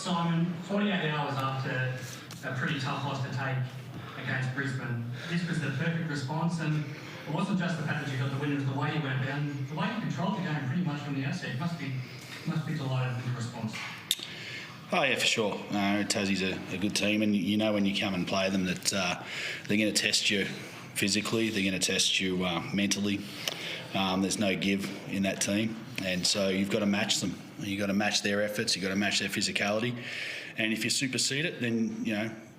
Simon, 48 hours after a pretty tough loss to take against Brisbane, this was the perfect response, and it wasn't just the fact that you got the win, it was the way you went down, the way you controlled the game pretty much from the outset. Must be delighted with the response. Oh yeah, for sure. Tassie's a good team, and you know when you come and play them that they're going to test you physically, they're going to test you mentally. There's no give in that team, and so you've got to match them. You've got to match their efforts. You've got to match their physicality, and if you supersede it, then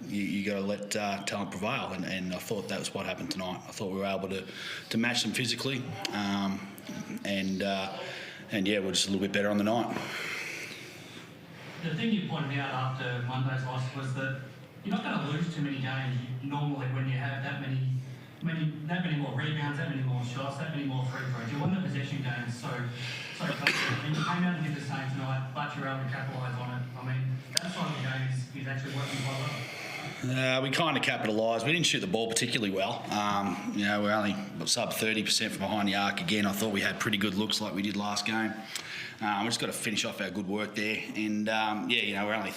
you got to let talent prevail. And I thought that was what happened tonight. I thought we were able to match them physically, and yeah, we're just a little bit better on the night. The thing you pointed out after Monday's loss was that you're not going to lose too many games normally when you have that many more rebounds, that many more shots, that many more free throws. You won the possession games so close. And you came out and did the same tonight, but you're able to capitalise on it. I mean, that side of the game is actually working quite well. We kind of capitalised. We didn't shoot the ball particularly well. We're only sub 30% from behind the arc again. I thought we had pretty good looks like we did last game. We just got to finish off our good work there, and we're only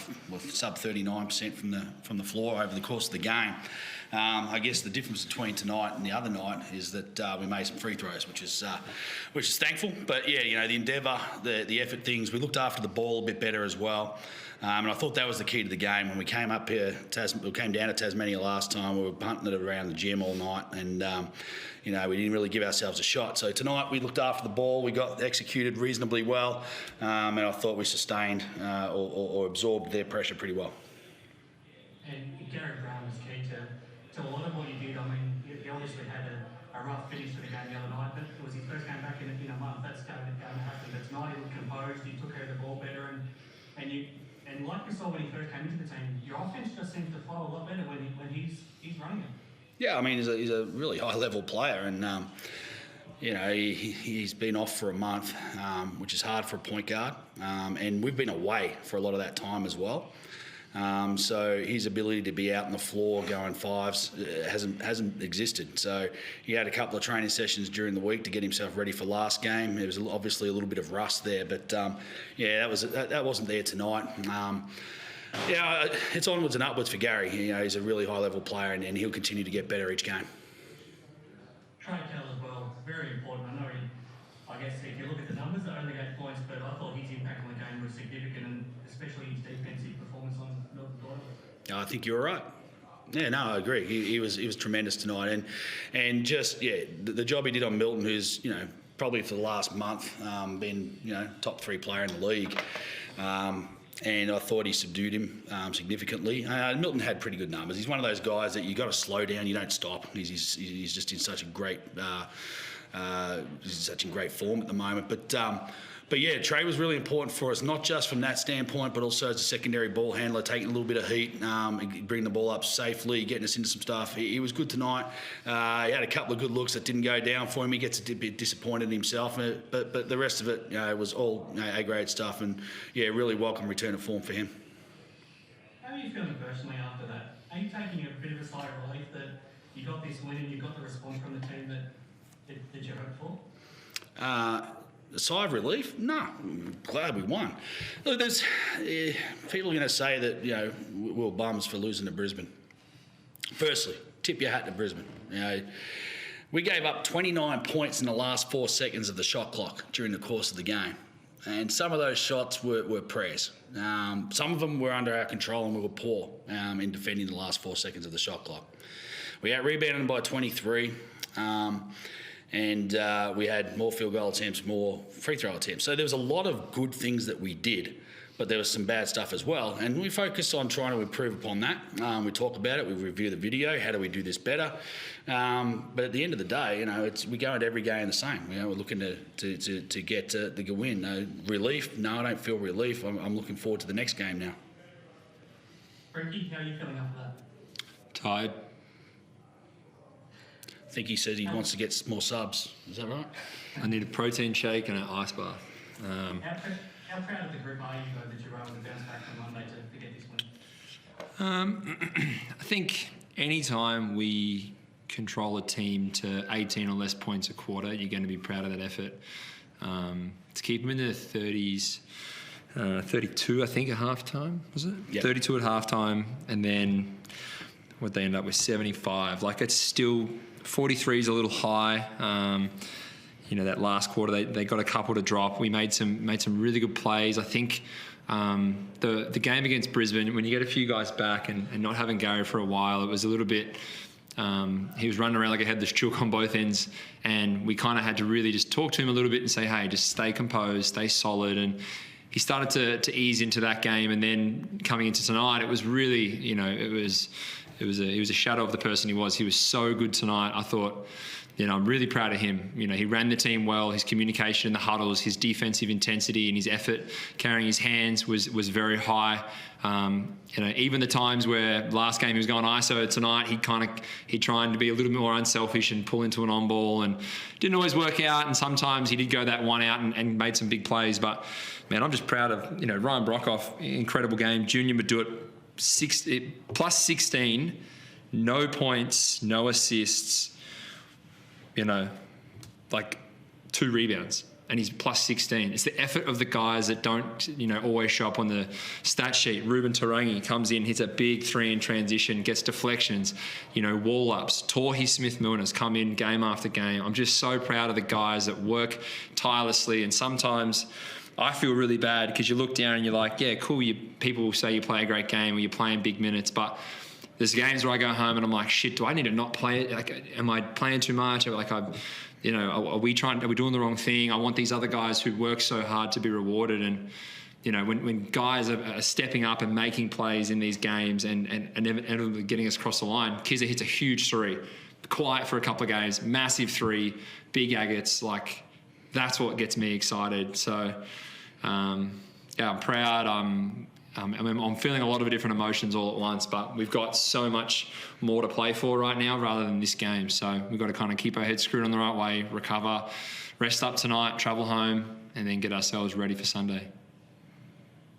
sub 39% from the floor over the course of the game. I guess the difference between tonight and the other night is that we made some free throws, which is thankful. But yeah, the endeavour, the effort things, we looked after the ball a bit better as well. And I thought that was the key to the game. When we came up here, we came down to Tasmania last time, we were punting it around the gym all night, and we didn't really give ourselves a shot. So tonight we looked after the ball, we got executed reasonably well, and I thought we sustained or absorbed their pressure pretty well. And Gary Browne was key to a lot of what you did. I mean, he obviously had a rough finish to the game the other night, but it was his first game back in a month. That's going to happen. But tonight he looked composed, he took care of the ball better, and like we saw when he first came into the team, your offense just seems to flow a lot better when he's running it. Yeah, I mean, he's a really high-level player, and he's been off for a month, which is hard for a point guard, and we've been away for a lot of that time as well. So his ability to be out on the floor going fives hasn't existed. So he had a couple of training sessions during the week to get himself ready for last game. There was obviously a little bit of rust there, but that wasn't there tonight. It's onwards and upwards for Gary. He's a really high-level player, and he'll continue to get better each game. Trey Kell as well, very important. I guess if you look at the numbers, they're only 8 points, but I thought his impact on the game was significant, and especially his defensive performance on Melbourne. I think you're right. Yeah, no, I agree. He was tremendous tonight, and just the job he did on Milton, who's probably for the last month been top 3 player in the league. And I thought he subdued him significantly. Milton had pretty good numbers. He's one of those guys that you got to slow down. You don't stop. He's just in such a great form at the moment. But yeah, Trey was really important for us, not just from that standpoint, but also as a secondary ball handler, taking a little bit of heat, bringing the ball up safely, getting us into some stuff. He was good tonight. He had a couple of good looks that didn't go down for him. He gets a bit disappointed in himself, but the rest of it, was all A-grade stuff, and really welcome return of form for him. How are you feeling personally after that? Are you taking a bit of a sigh of relief that you got this win and you got the response from the team that you hoped for? A sigh of relief? No, I'm glad we won. Look, there's people are going to say that we were bums for losing to Brisbane. Firstly, tip your hat to Brisbane. We gave up 29 points in the last 4 seconds of the shot clock during the course of the game, and some of those shots were prayers. Some of them were under our control, and we were poor in defending the last 4 seconds of the shot clock. We out-rebounded them by 23. And we had more field goal attempts, more free throw attempts. So there was a lot of good things that we did, but there was some bad stuff as well. And we focused on trying to improve upon that. We talk about it, we review the video, how do we do this better? But at the end of the day, we go into every game the same. We're looking to get the win. Relief? No, I don't feel relief. I'm looking forward to the next game now. Ricky, how are you feeling after that? Tired. I think he said he wants to get more subs. Is that right? I need a protein shake and an ice bath. How proud of the group are you, though, that you were able to bounce back from Monday to get this win? I think any time we control a team to 18 or less points a quarter, you're going to be proud of that effort. To keep them in the 30s 32, I think, at halftime, was it? Yep. 32 at halftime, and then what they end up with 75. Like, it's still 43 is a little high. That last quarter they got a couple to drop. We made some really good plays. I think the game against Brisbane, when you get a few guys back and not having Gary for a while, it was a little bit. He was running around like he had this chook on both ends, and we kind of had to really just talk to him a little bit and say, hey, just stay composed, stay solid. And he started to ease into that game, and then coming into tonight, it was really, he was a shadow of the person he was. He was so good tonight. I thought, I'm really proud of him. He ran the team well. His communication in the huddles, his defensive intensity and his effort carrying his hands was very high. Even the times where last game he was going ISO, tonight he tried to be a little bit more unselfish and pull into an on ball, and didn't always work out. And sometimes he did go that one out and made some big plays. But man, I'm just proud of Ryan Brockhoff. Incredible game. Junior Maduit plus 16, no points, no assists. 2 rebounds, and he's plus 16. It's the effort of the guys that don't, always show up on the stat sheet. Ruben Tarangi comes in, hits a big 3 in transition, gets deflections, wall ups. Torhi Smith-Milner's come in game after game. I'm just so proud of the guys that work tirelessly, and sometimes I feel really bad because you look down and you're like, yeah, cool, people will say you play a great game or you're playing big minutes, but there's games where I go home and I'm like, shit, do I need to not play it? Like, am I playing too much? Are we doing the wrong thing? I want these other guys who work so hard to be rewarded. And, when guys are stepping up and making plays in these games and inevitably getting us across the line, Kizza hits a huge 3, quiet for a couple of games, massive 3, big agates. Like, that's what gets me excited. So, I'm proud. I'm feeling a lot of different emotions all at once, but we've got so much more to play for right now rather than this game. So we've got to kind of keep our heads screwed on the right way, recover, rest up tonight, travel home, and then get ourselves ready for Sunday.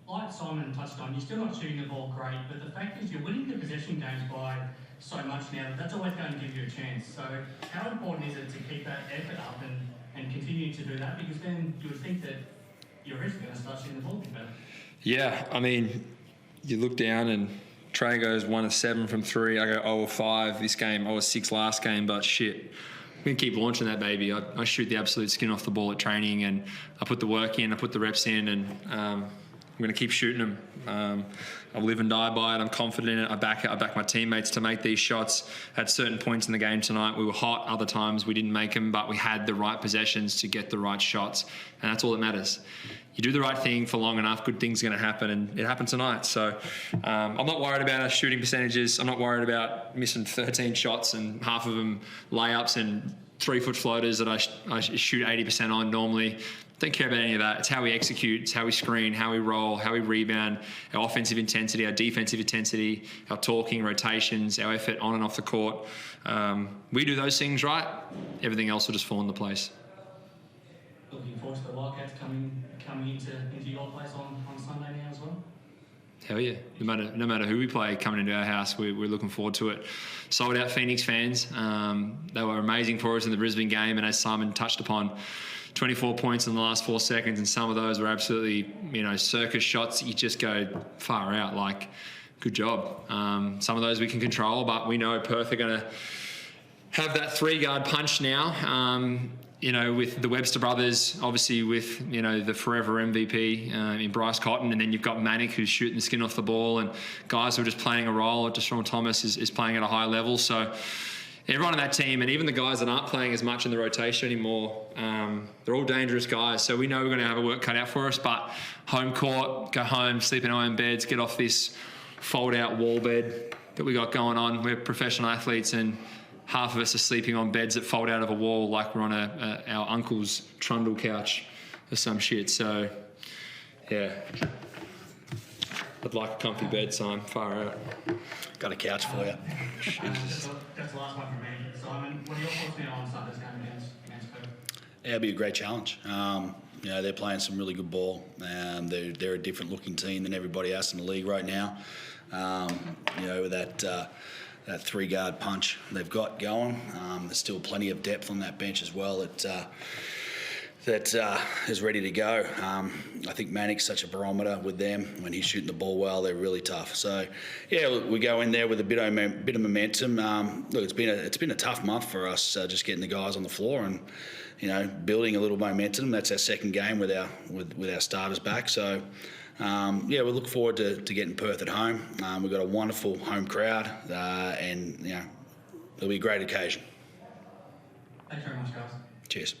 Like Simon touched on, you're still not shooting the ball great, but the fact is you're winning the possession games by so much now that that's always going to give you a chance. So how important is it to keep that effort up and continue to do that? Because then you would think that your wrist is going to start shooting the ball a bit better. Yeah, I mean, you look down and Trey goes 1 of 7 from 3. I go 0 of 5 this game, 0 of 6 last game, but shit. I'm going to keep launching that baby. I shoot the absolute skin off the ball at training, and I put the work in, I put the reps in, and I'm going to keep shooting them. I live and die by it. I'm confident in it. I back my teammates to make these shots. At certain points in the game tonight, we were hot. Other times we didn't make them, but we had the right possessions to get the right shots, and that's all that matters. You do the right thing for long enough, good things are going to happen, and it happened tonight. So I'm not worried about our shooting percentages. I'm not worried about missing 13 shots and half of them layups and 3-foot floaters that I shoot 80% on normally. Don't care about any of that. It's how we execute, it's how we screen, how we roll, how we rebound, our offensive intensity, our defensive intensity, our talking, rotations, our effort on and off the court. We do those things right, everything else will just fall into place. Looking forward to the Wildcats coming into your place on Sunday now as well? Hell yeah. No matter who we play coming into our house, we're looking forward to it. Sold out Phoenix fans. They were amazing for us in the Brisbane game, and as Simon touched upon, 24 points in the last 4 seconds, and some of those were absolutely, circus shots that you just go far out. Like, good job. Some of those we can control, but we know Perth are going to have that 3-guard punch now. With the Webster brothers, obviously with, the forever MVP in Bryce Cotton, and then you've got Manic who's shooting the skin off the ball, and guys who are just playing a role. Deshaun Thomas is playing at a high level. So everyone on that team, and even the guys that aren't playing as much in the rotation anymore, they're all dangerous guys. So we know we're going to have a work cut out for us, but home court, go home, sleep in our own beds, get off this fold-out wall bed that we got going on. We're professional athletes, and half of us are sleeping on beds that fold out of a wall like we're on our uncle's trundle couch or some shit. So, yeah. I'd like a comfy bed, Simon. Far out. Got a couch for you. That's the last one from me. Simon, what are your thoughts now on Sunday's game against Perth? Yeah, it'll be a great challenge. They're playing some really good ball. They're a different looking team than everybody else in the league right now. With that 3-guard punch they've got going. There's still plenty of depth on that bench as well. that is ready to go. I think Manic's such a barometer with them. When he's shooting the ball well, they're really tough. So, yeah, look, we go in there with a bit of momentum. Look, it's been a tough month for us, just getting the guys on the floor and building a little momentum. That's our second game with our starters back. So, we look forward to getting Perth at home. We've got a wonderful home crowd, and it'll be a great occasion. Thanks very much, guys. Cheers.